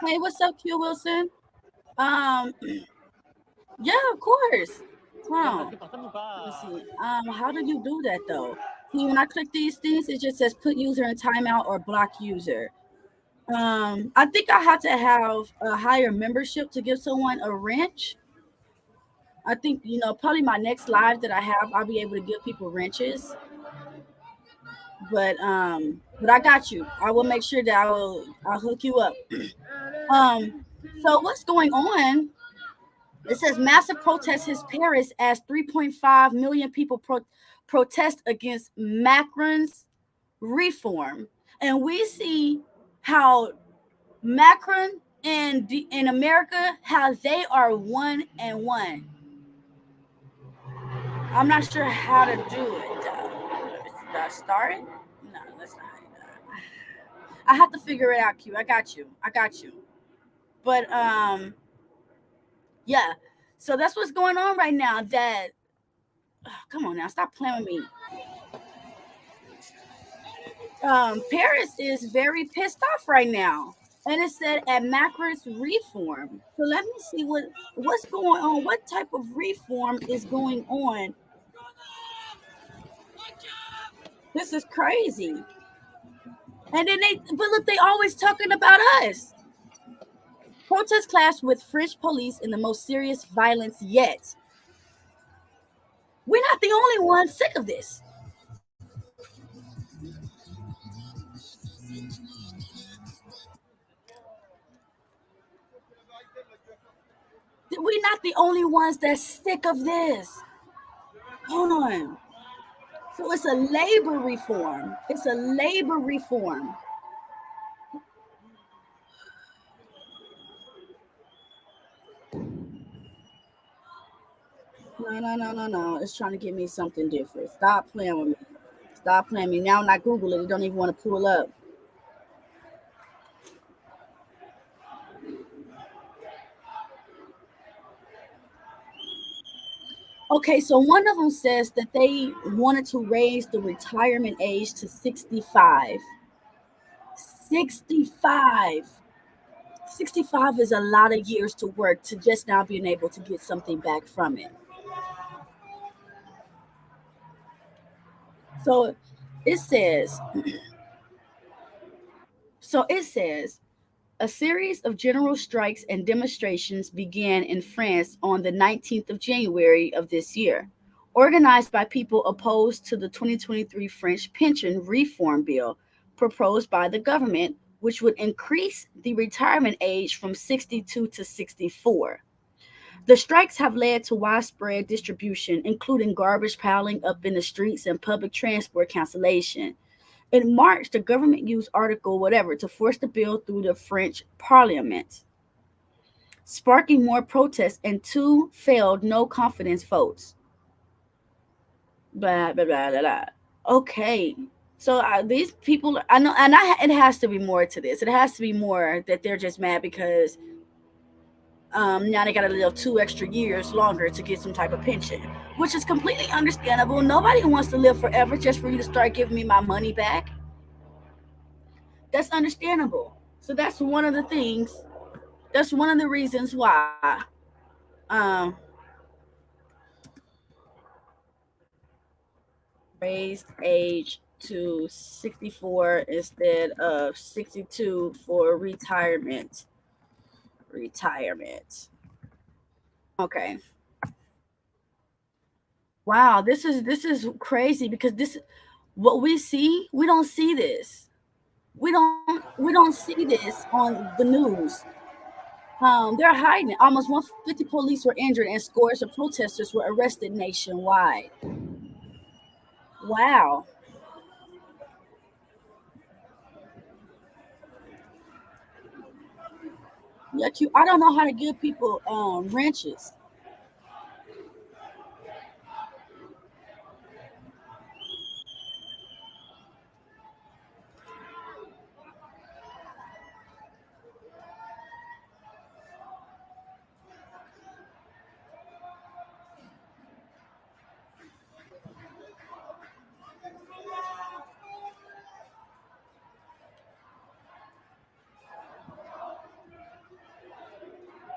Hey, what's up, Q Wilson? Um, yeah, of course. Hold on. Let me see. How do you do that though? See, when I click these things, it just says put user in timeout or block user. I think I have to have a higher membership to give someone a wrench. I think probably my next live that I have, I'll be able to give people wrenches. But I got you. I will make sure that I'll hook you up. So what's going on? It says massive protest hits Paris as 3.5 million people protest against Macron's reform, and we see how Macron in America, how they are one and one. I'm not sure how to do it. Did I start? No, that's not how you do it. I have to figure it out, Q. I got you. I got you. But yeah. So that's what's going on right now. That come on now, stop playing with me. Paris is very pissed off right now, and it said at Macron's reform. So let me see what's going on. What type of reform is going on? This is crazy. And then but look, they always talking about us. Protests clash with French police in the most serious violence yet. We're not the only ones sick of this. We're not the only ones that's sick of this. Hold on. So it's a labor reform. It's a labor reform. No. It's trying to give me something different. Stop playing with me. Stop playing with me. Now when I Google it, it don't even want to pull up. Okay, so one of them says that they wanted to raise the retirement age to 65. 65. 65 is a lot of years to work to just now being able to get something back from it. So it says, a series of general strikes and demonstrations began in France on the 19th of January of this year, organized by people opposed to the 2023 French pension reform bill proposed by the government, which would increase the retirement age from 62 to 64. The strikes have led to widespread distribution, including garbage piling up in the streets and public transport cancellation. In March, the government used Article whatever to force the bill through the French parliament, sparking more protests and two failed no confidence votes. Blah, blah, blah, blah, blah. Okay. So these people, I know, and it has to be more to this. It has to be more that they're just mad because now they got to live 2 extra years longer to get some type of pension, which is completely understandable. Nobody wants to live forever just for you to start giving me my money back. That's understandable. So that's one of the things. That's one of the reasons why. Um, raised age to 64 instead of 62 for retirement. Retirement. Okay. Wow, this is crazy because this what we see, we don't see this. We don't see this on the news. They're hiding it. Almost 150 police were injured and scores of protesters were arrested nationwide. Wow. Yet I don't know how to give people wrenches.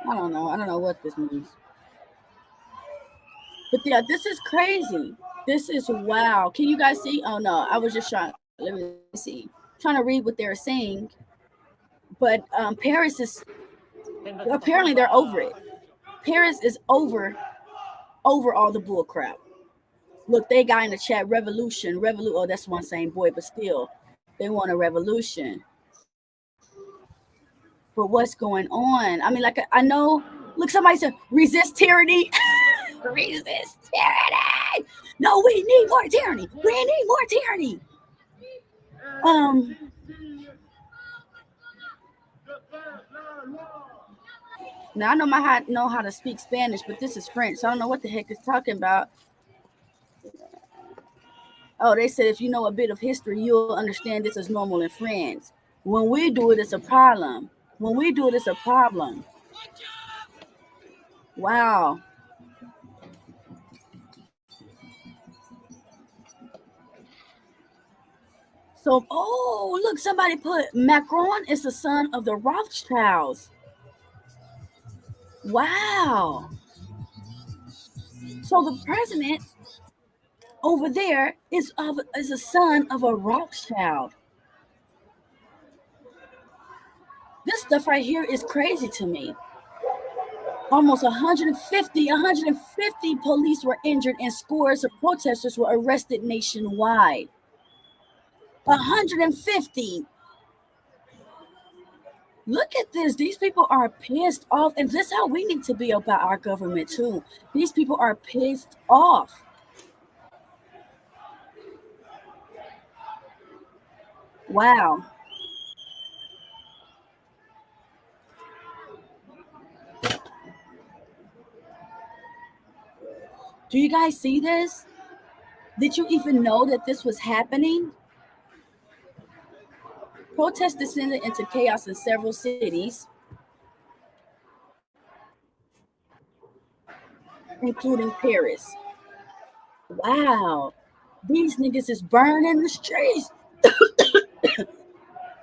I don't know. I don't know what this means. But yeah, this is crazy. This is wow. Can you guys see? Oh no, I was just trying. Let me see. Trying to read what they're saying. But Paris is apparently they're over it. Paris is over all the bull crap. Look, they got in the chat revolution. Oh, that's one same boy, but still, they want a revolution. But what's going on? I mean, like I know. Look, somebody said resist tyranny. Resist tyranny. No, we need more tyranny. We need more tyranny. Um. Now I know how to speak Spanish, but this is French, so I don't know what the heck it's talking about. Oh, they said if you know a bit of history, you'll understand this is normal in France. When we do it, it's a problem. When we do it, it's a problem. Wow. So, oh, look, somebody put Macron is the son of the Rothschilds. Wow. So the president over there is a son of a Rothschild. This stuff right here is crazy to me. Almost 150 police were injured and scores of protesters were arrested nationwide. 150. Look at this. These people are pissed off. And this is how we need to be about our government, too. These people are pissed off. Wow. Do you guys see this? Did you even know that this was happening? Protests descended into chaos in several cities, including Paris. Wow. These niggas is burning the streets.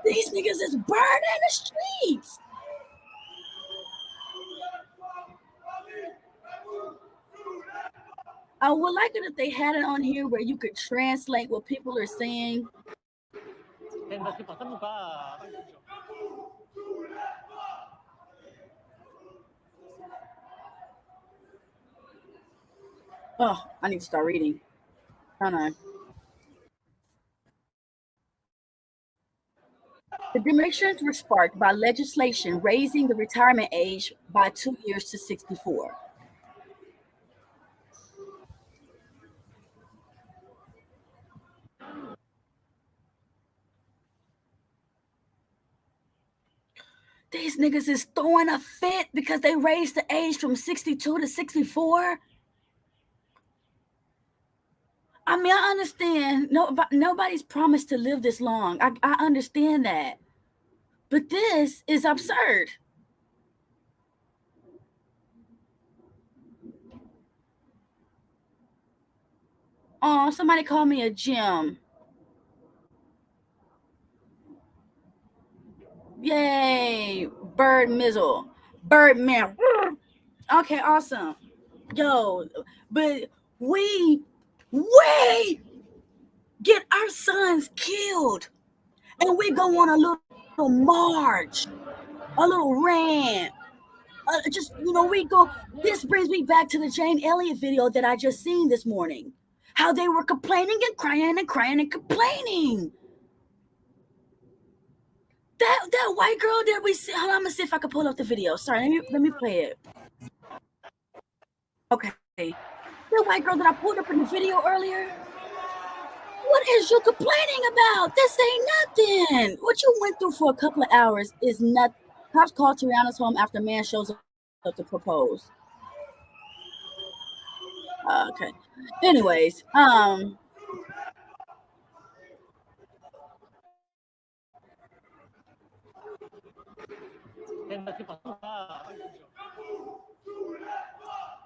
These niggas is burning the streets. I would like it if they had it on here where you could translate what people are saying. Oh, I need to start reading. Hold on. The demonstrations were sparked by legislation raising the retirement age by 2 years to 64. These niggas is throwing a fit because they raised the age from 62 to 64. I mean, I understand. Nobody's promised to live this long. I understand that. But this is absurd. Oh, somebody call me a Jim. Yay. Bird Mizzle. Birdman. Okay, awesome. Yo, but we get our sons killed, and we go on a little march, a little rant. Just, we go. This brings me back to the Jane Elliott video that I just seen this morning. How they were complaining and crying and crying and complaining. That white girl that we see. Hold on, I'm gonna see if I can pull up the video. Sorry, let me play it. Okay, the white girl that I pulled up in the video earlier. What is you complaining about? This ain't nothing. What you went through for a couple of hours is nothing. Cops called Tariana's home after a man shows up to propose. Okay. Anyways,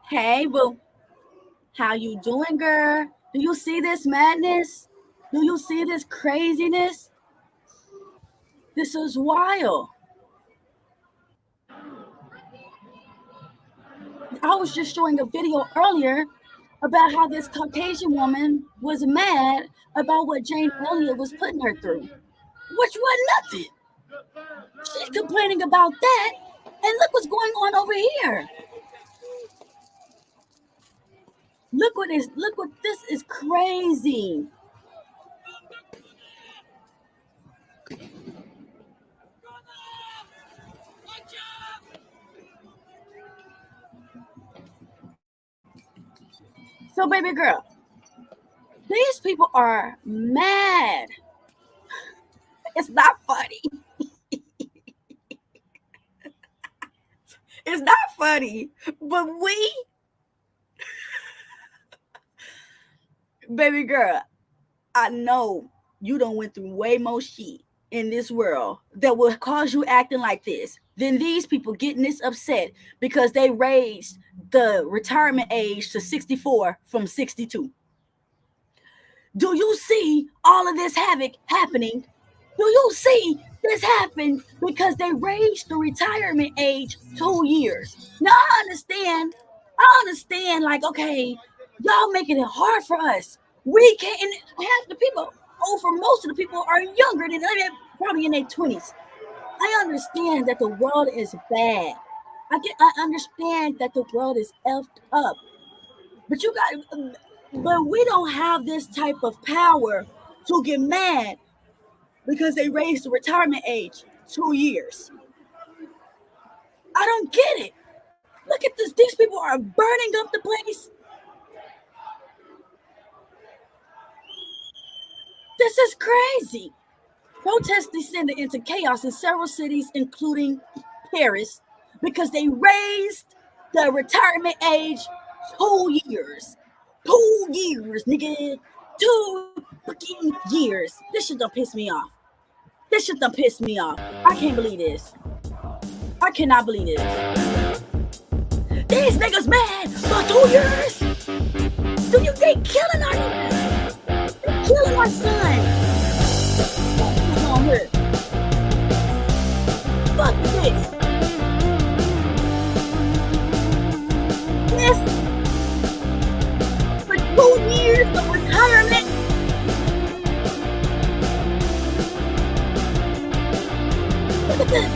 hey, boo. How you doing, girl? Do you see this madness? Do you see this craziness? This is wild. I was just showing a video earlier about how this Caucasian woman was mad about what Jane Elliott was putting her through, which was nothing. She's complaining about that, and look what's going on over here. Look what this is crazy. So, baby girl, these people are mad. It's not funny. It's not funny, but baby girl, I know you done went through way more shit in this world that will cause you acting like this than these people getting this upset because they raised the retirement age to 64 from 62. Do you see all of this havoc happening? Do you see this happen because they raised the retirement age 2 years? Now I understand, like, okay, y'all making it hard for us. We can't, and half the people, for most of the people are younger than probably in their 20s. I understand that the world is bad. I understand that the world is effed up. But we don't have this type of power to get mad because they raised the retirement age 2 years. I don't get it. Look at this. These people are burning up the place. This is crazy. Protests descended into chaos in several cities, including Paris, because they raised the retirement age 2 years. 2 years, nigga. 2 fucking years. This shit done piss me off. I can't believe this. I cannot believe this. These niggas mad for 2 years? Do you think killing our son? What's on here? Fuck this. This for 2 years of retirement. Look at this.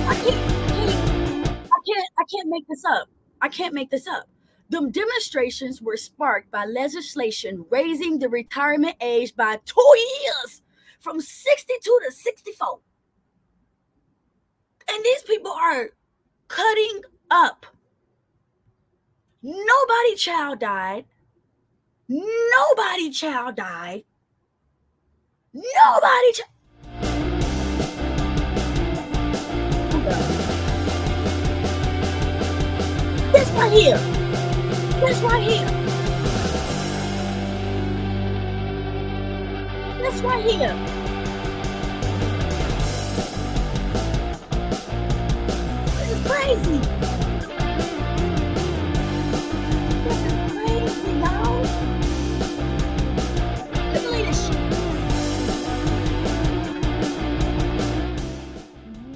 I can't make this up. I can't make this up. The demonstrations were sparked by legislation raising the retirement age by 2 years from 62 to 64. And these people are cutting up. Nobody child died. This right here. This right here. This is crazy. Y'all. Look at this shit.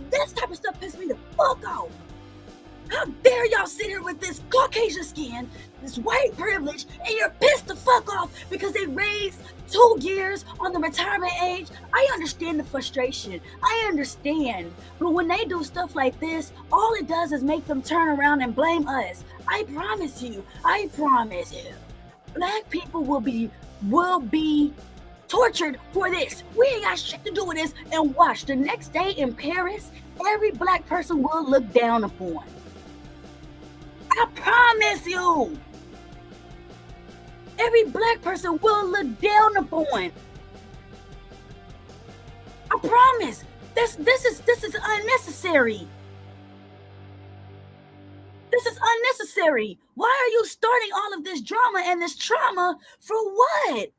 This type of stuff pissed me the fuck off. How dare y'all sit here with this Caucasian skin, this white privilege, and you're pissed the fuck off because they raised 2 years on the retirement age. I understand the frustration. I understand. But when they do stuff like this, all it does is make them turn around and blame us. I promise you. Black people will be tortured for this. We ain't got shit to do with this. And watch, the next day in Paris, every black person will look down upon. I promise you. Every black person will look down upon. I promise. This is unnecessary. This is unnecessary. Why are you starting all of this drama and this trauma for what?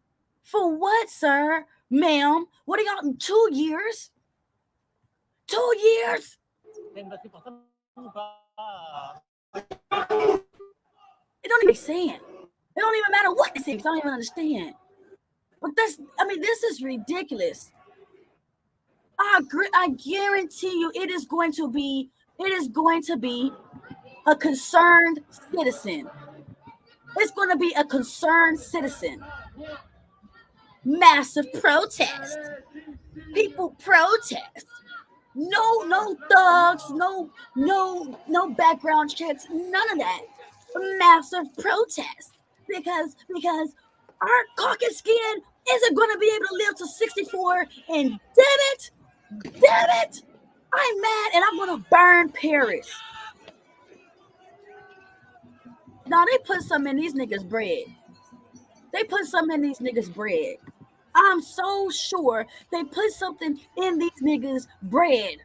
For what, sir? Ma'am? What are y'all, 2 years? 2 years? It don't even make sense. It don't even matter what they say. I don't even understand. But this is ridiculous. I guarantee you it is going to be a concerned citizen. It's going to be a concerned citizen. Massive protest. People protest. No thugs, no background checks, none of that. Massive protest. Because our caucus skin isn't going to be able to live to 64, and damn it, I'm mad and I'm going to burn Paris. Now, they put some in these niggas' bread. I'm so sure they put something in these niggas' bread.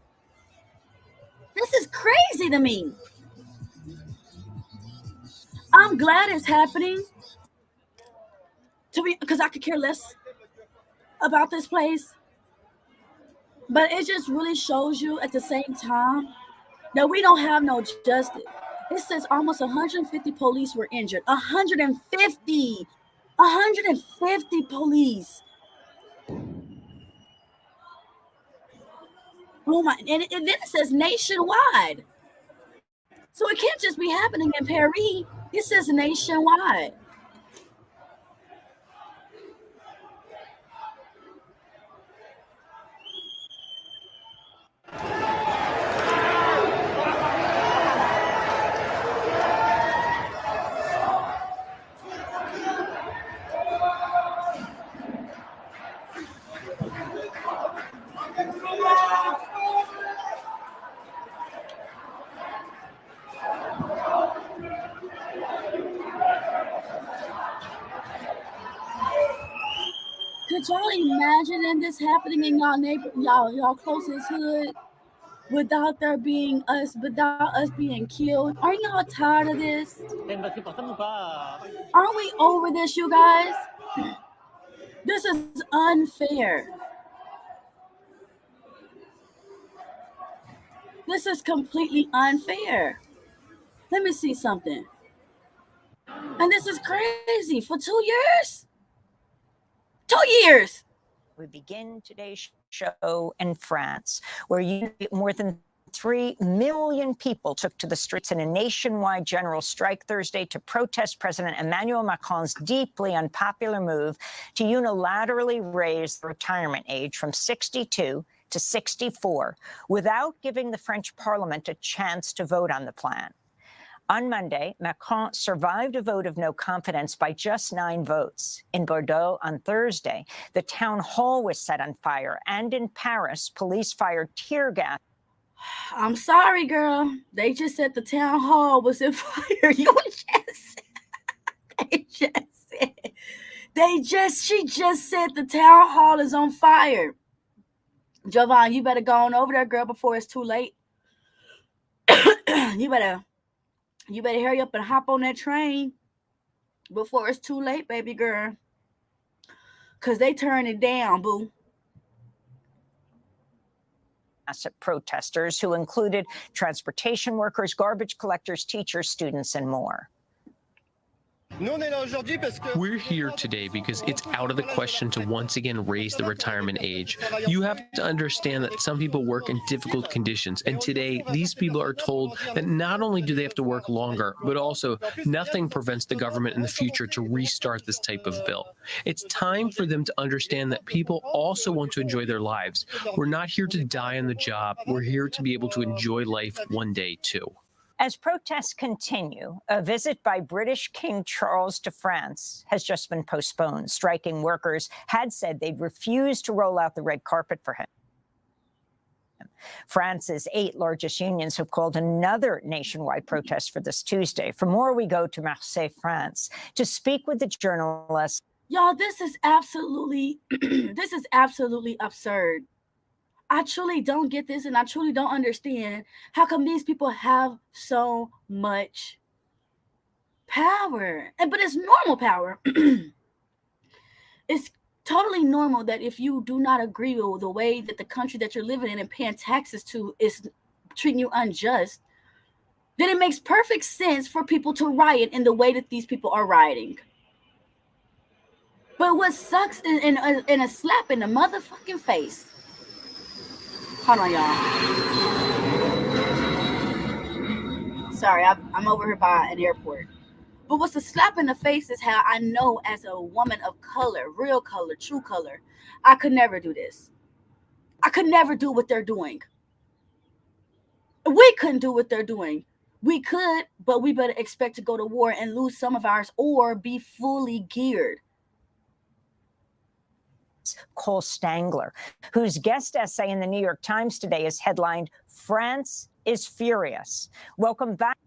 This is crazy to me. I'm glad it's happening. Because I could care less about this place. But it just really shows you at the same time that we don't have no justice. It says almost 150 police were injured. 150 police. Oh my, and then it says nationwide. So it can't just be happening in Paris. It says nationwide. Could y'all imagine this happening in y'all closest hood without us being killed? Aren't y'all tired of this? Aren't we over this, you guys? This is unfair. This is completely unfair. Let me see something. And this is crazy. For 2 years? 2 years. We begin today's show in France, where more than 3 million people took to the streets in a nationwide general strike Thursday to protest President Emmanuel Macron's deeply unpopular move to unilaterally raise the retirement age from 62 to 64 without giving the French parliament a chance to vote on the plan. On Monday, Macron survived a vote of no confidence by just 9 votes. In Bordeaux on Thursday, the town hall was set on fire, and in Paris, police fired tear gas. I'm sorry, girl. They just said the town hall was in fire. She just said the town hall is on fire. Jovan, you better go on over there, girl, before it's too late. You better hurry up and hop on that train before it's too late, baby girl. Because they turn it down, boo. Protesters who included transportation workers, garbage collectors, teachers, students, and more. We're here today because it's out of the question to once again raise the retirement age. You have to understand that some people work in difficult conditions, and today these people are told that not only do they have to work longer, but also nothing prevents the government in the future to restart this type of bill. It's time for them to understand that people also want to enjoy their lives. We're not here to die on the job. We're here to be able to enjoy life one day too. As protests continue, a visit by British King Charles to France has just been postponed. Striking workers had said they'd refuse to roll out the red carpet for him. France's 8 largest unions have called another nationwide protest for this Tuesday. For more, we go to Marseille, France, to speak with the journalist. Y'all, this is absolutely absurd. I truly don't get this, and I truly don't understand how come these people have so much power. But it's normal power. It's totally normal that if you do not agree with the way that the country that you're living in and paying taxes to is treating you unjust, then it makes perfect sense for people to riot in the way that these people are rioting. But what sucks in a slap in the motherfucking face. Hold on, y'all. Sorry, I'm over here by an airport. But what's a slap in the face is how I know as a woman of color, real color, true color, I could never do this. I could never do what they're doing. We couldn't do what they're doing. We could, but we better expect to go to war and lose some of ours or be fully geared. Cole Stangler, whose guest essay in the New York Times today is headlined, "France is Furious." Welcome back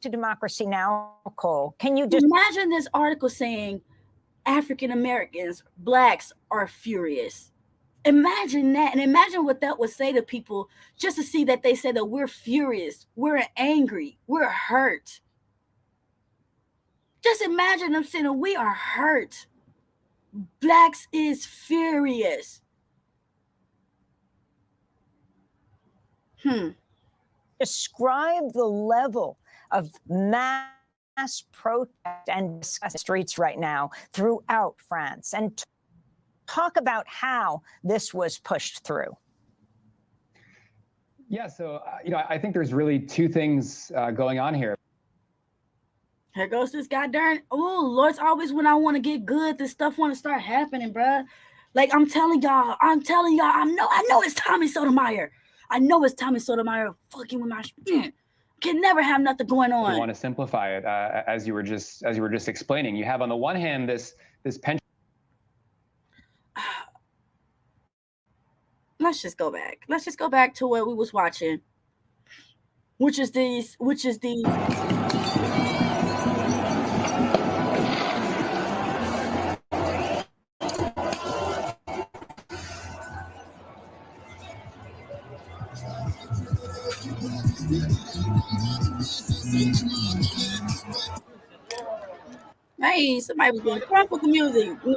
to Democracy Now!, Cole. Can you just imagine this article saying African Americans, blacks are furious? Imagine that, and imagine what that would say to people just to see that they say that we're furious, we're angry, we're hurt. Just imagine them saying we are hurt. Blacks is furious. Describe the level of mass protest and streets right now throughout France, and talk about how this was pushed through. Yeah, so I think there's really 2 things going on here. Here goes this goddamn, oh, Lord, it's always when I want to get good, this stuff want to start happening, bruh. Like, I'm telling y'all, I know it's Tommy Sotomayor. I know it's Tommy Sotomayor fucking with my can never have nothing going on. I want to simplify it, as you were just explaining. You have on the one hand this pension. Let's just go back. Let's just go back to what we was watching, which is the hey, somebody was doing crunk with the music. You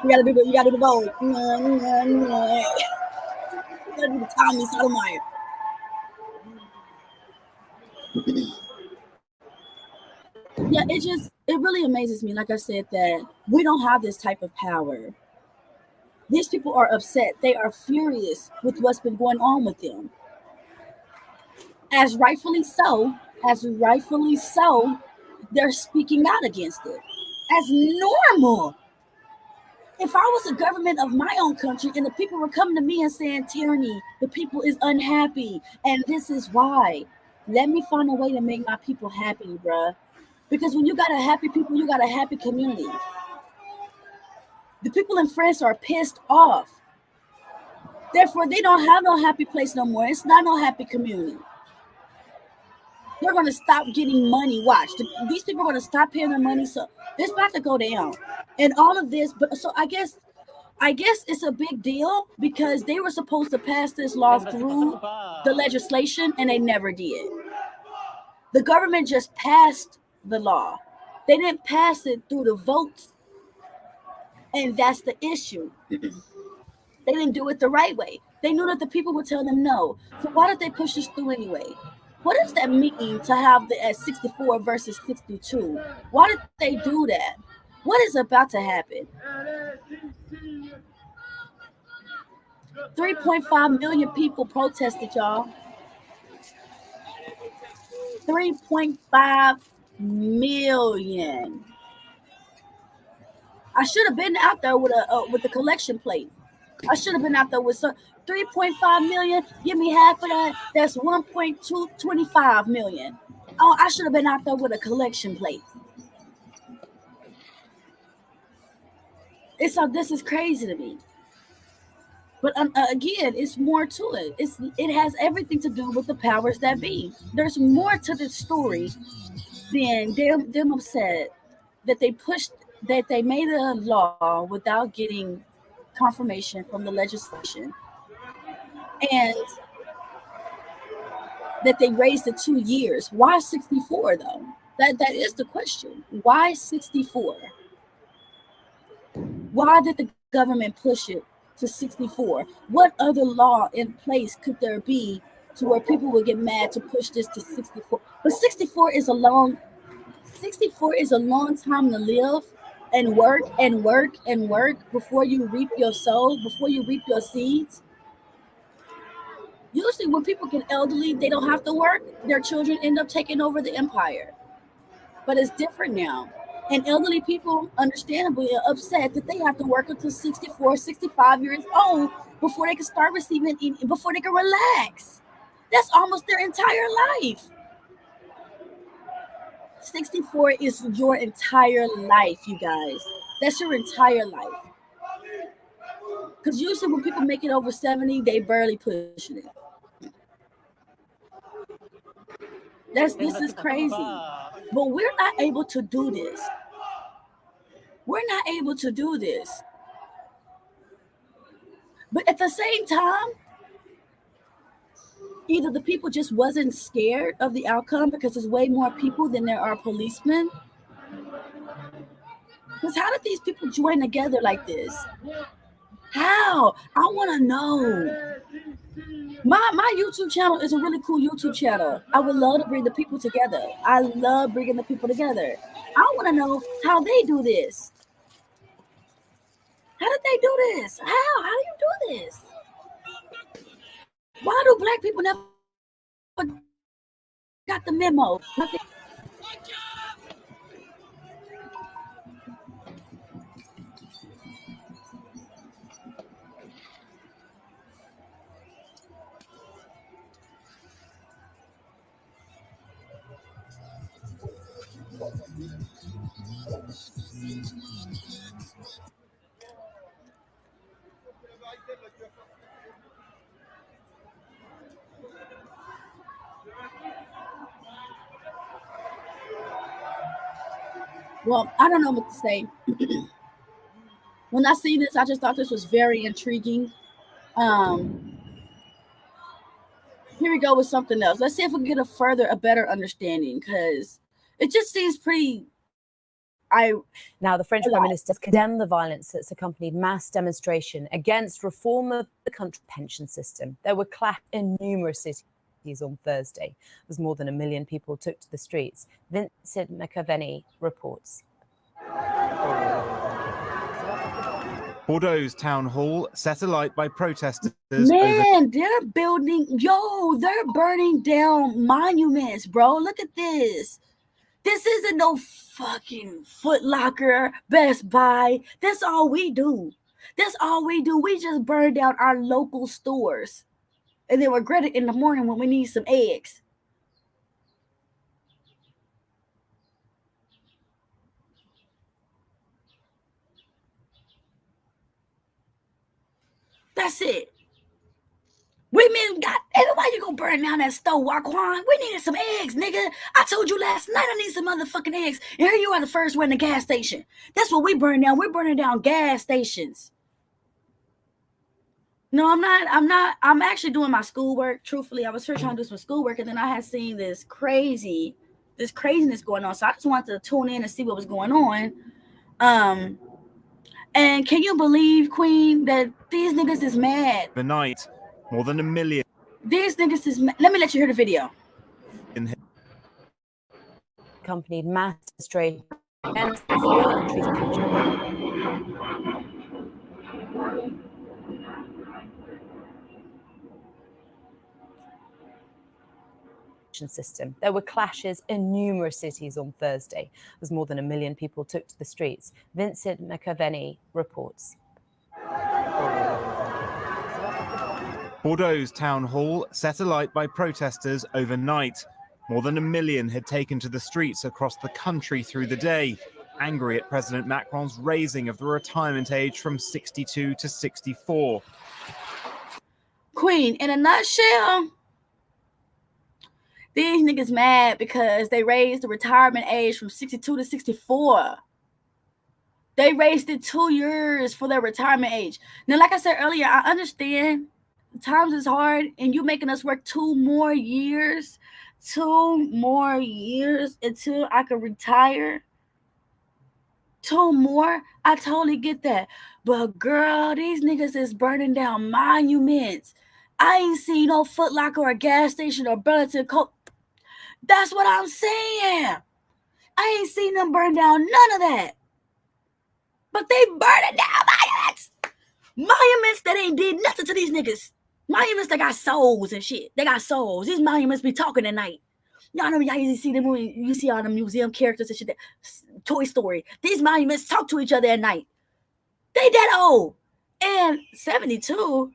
gotta do the vote. You gotta do the Tommy Sotomayor. Yeah, it really amazes me, like I said, that we don't have this type of power. These people are upset. They are furious with what's been going on with them. As rightfully so, they're speaking out against it. As normal. If I was a government of my own country and the people were coming to me and saying, tyranny, the people is unhappy, and this is why, let me find a way to make my people happy, bruh. Because when you got a happy people, you got a happy community. The people in France are pissed off. Therefore, they don't have no happy place no more. It's not no happy community. They're going to stop getting money. Watch. These people are going to stop paying their money. So it's about to go down. And all of this, but so I guess it's a big deal because they were supposed to pass this law through the legislation and they never did. The government just passed the law. They didn't pass it through the votes. And that's the issue. They didn't do it the right way. They knew that the people would tell them no. So why did they push this through anyway? What does that mean to have the at 64 versus 62? Why did they do that? What is about to happen? 3.5 million people protested, y'all. 3.5 million. I should have been out there with the collection plate. I should have been out there with some 3.5 million. Give me half of that. That's 1.225 million. Oh, I should have been out there with a collection plate. This is crazy to me. But again, it's more to it. It has everything to do with the powers that be. There's more to this story than them upset that they made a law without getting confirmation from the legislation, and that they raised it 2 years. Why 64 though? That is the question. Why 64? Why did the government push it to 64? What other law in place could there be to where people would get mad to push this to 64? But 64 is a long time to live and work and work and work before you reap your soul, before you reap your seeds. Usually when people get elderly, they don't have to work. Their children end up taking over the empire. But it's different now. And elderly people, understandably, are upset that they have to work until 64, 65 years old before they can start receiving, before they can relax. That's almost their entire life. 64 is your entire life, you guys. That's your entire life. Because usually when people make it over 70, they barely pushing it. This is crazy. But we're not able to do this. We're not able to do this. But at the same time, either the people just wasn't scared of the outcome because there's way more people than there are policemen. Because how did these people join together like this? How? I want to know. My YouTube channel is a really cool YouTube channel. I would love to bring the people together. I love bringing the people together. I want to know how they do this. How did they do this? How do you do this? Why do black people never got the memo? Well, I don't know what to say. When I see this, I just thought this was very intriguing. Here we go with something else. Let's see if we can get a better understanding, because it just seems pretty. Now, the French Prime Minister condemned the violence that's accompanied mass demonstration against reform of the country's pension system. There were claps in numerous cities on Thursday, as more than 1 million people took to the streets. Vincent McAvenny reports. Bordeaux's town hall set alight by protesters. Man, they're burning down monuments, bro. Look at this. This isn't no fucking Foot Locker, Best Buy. That's all we do. We just burn down our local stores and then regret it in the morning when we need some eggs. That's it. Women got, why you gonna burn down that store, Waquan? We needed some eggs, nigga. I told you last night I need some motherfucking eggs. And here you are, the first one in the gas station. That's what we burn down. We're burning down gas stations. No, I'm not. I'm actually doing my schoolwork. Truthfully, I was here trying to do some schoolwork, and then I had seen this craziness going on. So I just wanted to tune in and see what was going on. And can you believe, Queen, that these niggas is mad? The night, more than 1 million. These niggas is mad. Let me let you hear the video. accompanied mass demonstrations against the country's pension system. There were clashes in numerous cities on Thursday, as more than 1 million people took to the streets. Vincent McAvenny reports. Bordeaux's town hall set alight by protesters overnight. More than 1 million had taken to the streets across the country through the day, angry at President Macron's raising of the retirement age from 62 to 64. Queen, in a nutshell, these niggas mad because they raised the retirement age from 62 to 64. They raised it 2 years for their retirement age. Now, like I said earlier, I understand times is hard and you making us work 2 more years until I can retire. 2 more, I totally get that. But girl, these niggas is burning down monuments. I ain't seen no Foot Locker or gas station or Burlington Coat. That's what I'm saying. I ain't seen them burn down none of that. But they burning down monuments. Monuments that ain't did nothing to these niggas. Monuments that got souls and shit. They got souls. These monuments be talking at night. Y'all know y'all usually see them when you see all the museum characters and shit. Toy Story. These monuments talk to each other at night. They that old. And 72?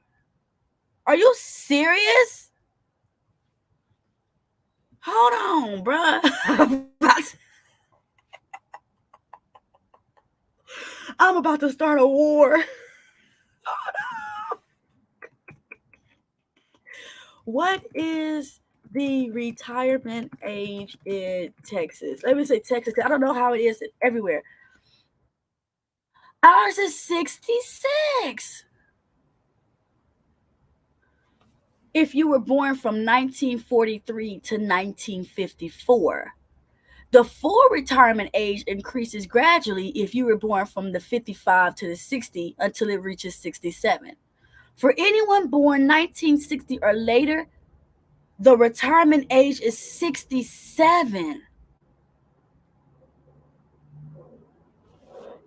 Are you serious? Hold on, bruh. I'm about to start a war. Hold on. What is the retirement age in Texas? Let me say Texas, because I don't know how it is everywhere. Ours is 66. If you were born from 1943 to 1954. The full retirement age increases gradually if you were born from the 55 to the 60 until it reaches 67. For anyone born 1960 or later, the retirement age is 67.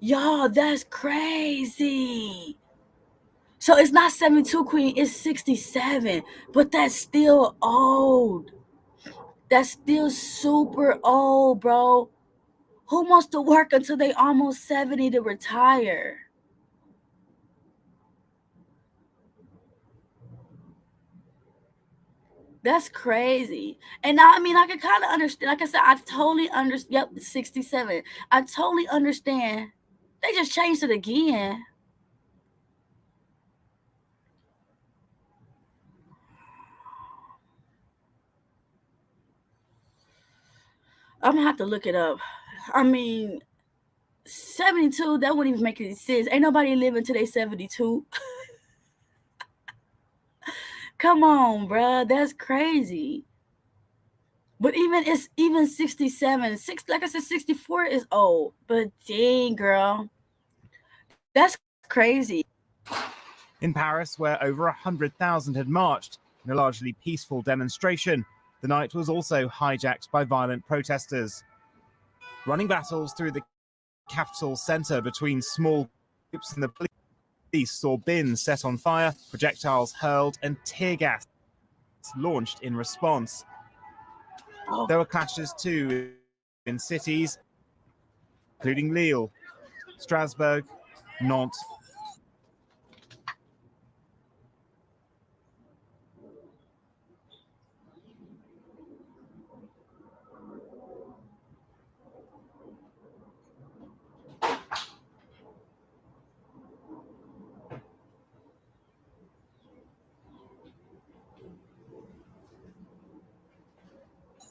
Y'all, that's crazy. So it's not 72, Queen, it's 67. But that's still old. That's still super old, bro. Who wants to work until they almost 70 to retire? That's crazy. And I mean, I can kind of understand. Like I said, I totally understand. Yep, 67. I totally understand. They just changed it again. I'm going to have to look it up. I mean, 72, that wouldn't even make any sense. Ain't nobody living till they 72. Come on, bruh. That's crazy. But even 67, like I said, 64 is old. But dang, girl. That's crazy. In Paris, where over 100,000 had marched in a largely peaceful demonstration, the night was also hijacked by violent protesters. Running battles through the capital centre between small groups and the police saw bins set on fire, projectiles hurled, and tear gas launched in response. There were clashes too in cities, including Lille, Strasbourg, Nantes.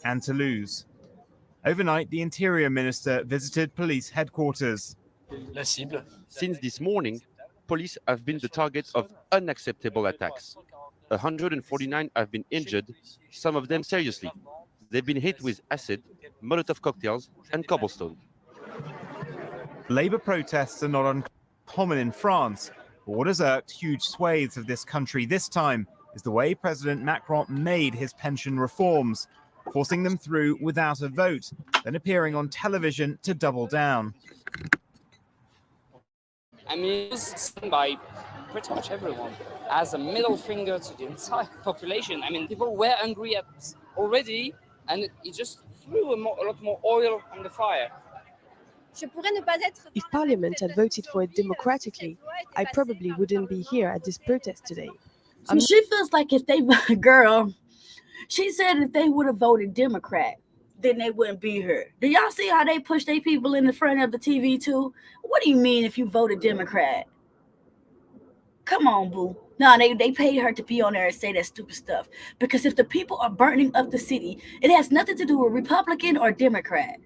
And Toulouse. Overnight, the Interior Minister visited police headquarters. Since this morning, police have been the target of unacceptable attacks. 149 have been injured, some of them seriously. They've been hit with acid, Molotov cocktails, and cobblestone. Labour protests are not uncommon in France. But what has irked huge swathes of this country this time is the way President Macron made his pension reforms. forcing them through without a vote, then appearing on television to double down. I mean, it was seen by pretty much everyone as a middle finger to the entire population. I mean, people were angry already, and it just threw a lot more oil on the fire. If Parliament had voted for it democratically, I probably wouldn't be here at this protest today. So she feels like if they, girl, she said if they would have voted Democrat, then they wouldn't be here. Do y'all see how they push their people in the front of the TV too? What do you mean if you voted Democrat? Come on, boo. No, they paid her to be on there and say that stupid stuff. Because if the people are burning up the city, it has nothing to do with Republican or Democrat.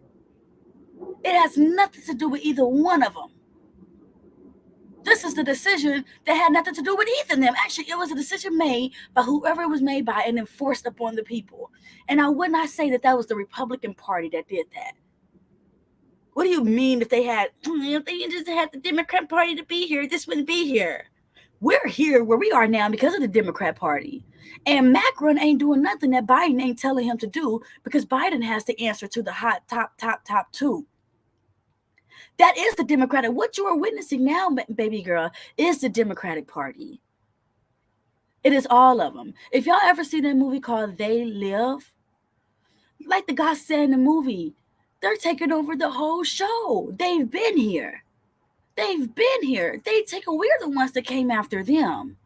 It has nothing to do with either one of them. This is the decision that had nothing to do with either of them. Actually, it was a decision made by whoever it was made by and enforced upon the people. And I would not say that that was the Republican Party that did that. What do you mean if they just had the Democrat Party to be here, this wouldn't be here? We're here where we are now because of the Democrat Party. And Macron ain't doing nothing that Biden ain't telling him to do because Biden has the answer to the hot top two. That is the Democratic. What you are witnessing now, baby girl, is the Democratic Party. It is all of them. If y'all ever see that movie called They Live, like the guy said in the movie, they're taking over the whole show. They've been here. They've been here. We're the ones that came after them.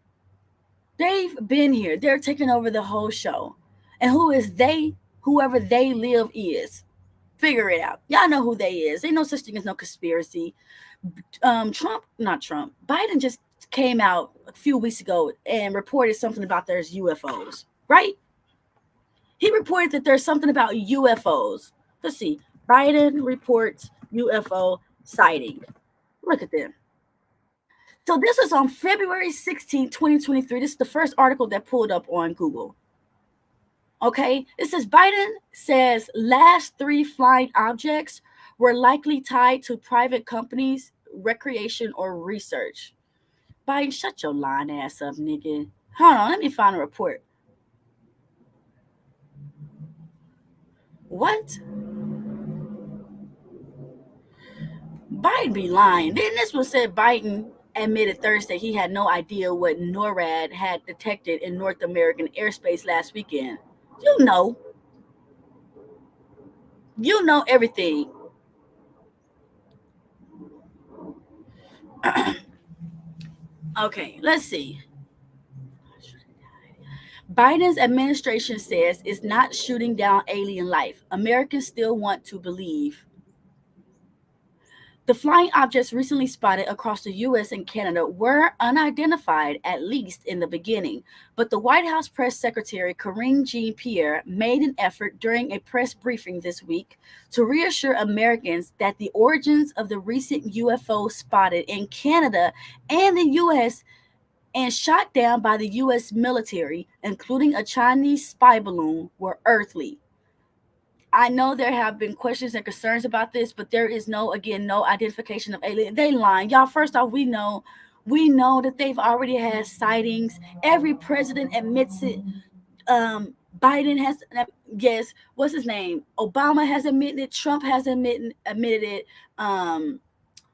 They've been here. They're taking over the whole show. And who is they? Whoever They Live is. Figure it out. Y'all know who they is. Ain't no such thing as no conspiracy. Biden just came out a few weeks ago and reported something about there's UFOs, right? He reported that there's something about UFOs. Let's see. Biden reports UFO sighting. Look at them. So this is on February 16, 2023. This is the first article that pulled up on Google. Okay, it says Biden says last 3 flying objects were likely tied to private companies, recreation, or research. Biden, shut your lying ass up, nigga. Hold on, let me find a report. What? Biden be lying. Then this one said Biden admitted Thursday he had no idea what NORAD had detected in North American airspace last weekend. You know everything. Okay, let's see. Biden's administration says it's not shooting down alien life. Americans still want to believe. The flying objects recently spotted across the U.S. and Canada were unidentified, at least in the beginning. But the White House press secretary, Karine Jean-Pierre, made an effort during a press briefing this week to reassure Americans that the origins of the recent UFO spotted in Canada and the U.S. and shot down by the U.S. military, including a Chinese spy balloon, were earthly. I know there have been questions and concerns about this, but there is no identification of alien. They lying. Y'all, first off, we know that they've already had sightings. Every president admits it. Biden has, yes, what's his name? Obama has admitted it. Trump has admitted it.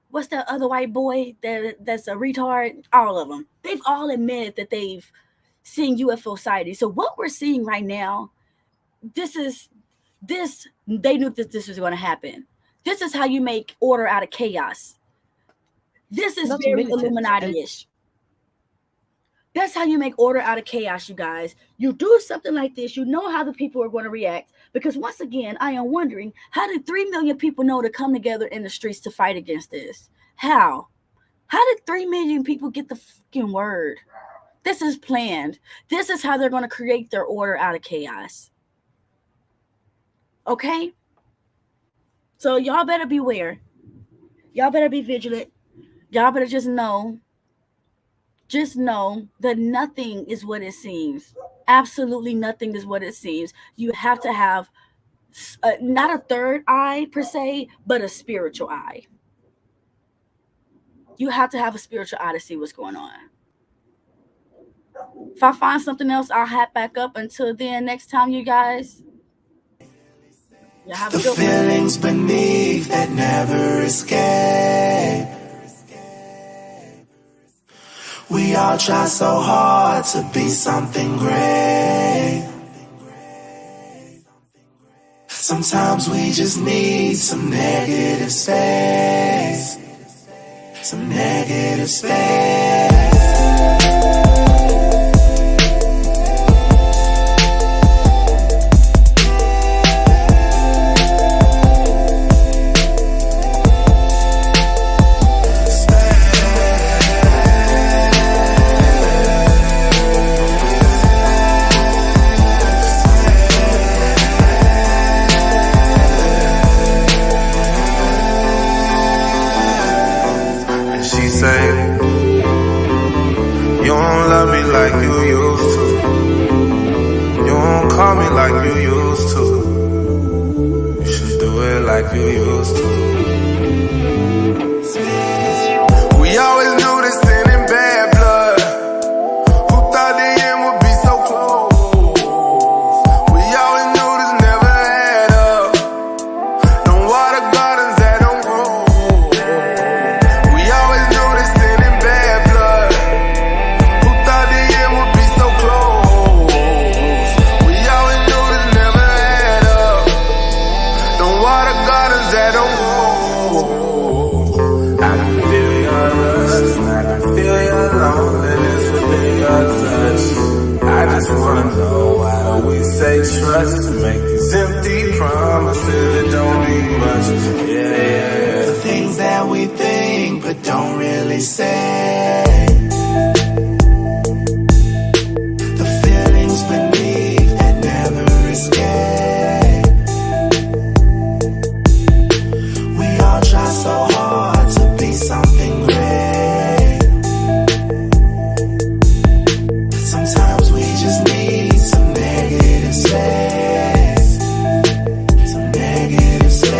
What's that other white boy that's a retard? All of them. They've all admitted that they've seen UFO sightings. So what we're seeing right now, they knew that this was going to happen. This is how you make order out of chaos. This is very Illuminati-ish. That's how you make order out of chaos, you guys. You do something like this, you know how the people are going to react. Because once again, I am wondering, how did 3 million people know to come together in the streets to fight against this? How? How did 3 million people get the fucking word? This is planned. This is how they're going to create their order out of chaos. Okay? So y'all better beware. Y'all better be vigilant. Y'all better just know that nothing is what it seems. Absolutely nothing is what it seems. You have to have not a third eye per se, but a spiritual eye. You have to have a spiritual eye to see what's going on. If I find something else, I'll hat back up. Until then, next time, you guys, have The a good one. feelings beneath that never escape. We all try so hard to be something great. Sometimes we just need some negative space. Some negative space. Like you used to. You don't call me like you used to. You should do it like you used to. We always knew this sin in bad blood. Who thought the end would be so close? We always knew this never had up. Don't water gardens that don't grow. We always knew this sin in bad blood. I just wanna know why do we say trust to make these empty promises that don't mean much. Yeah. The things that we think but don't really say. The feelings beneath that never escape. We all try so hard to be something great. Sometimes we just need some negative space. Some negative space.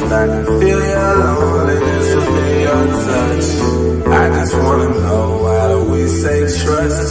I can feel your loneliness within your touch. I just wanna know why do we say trust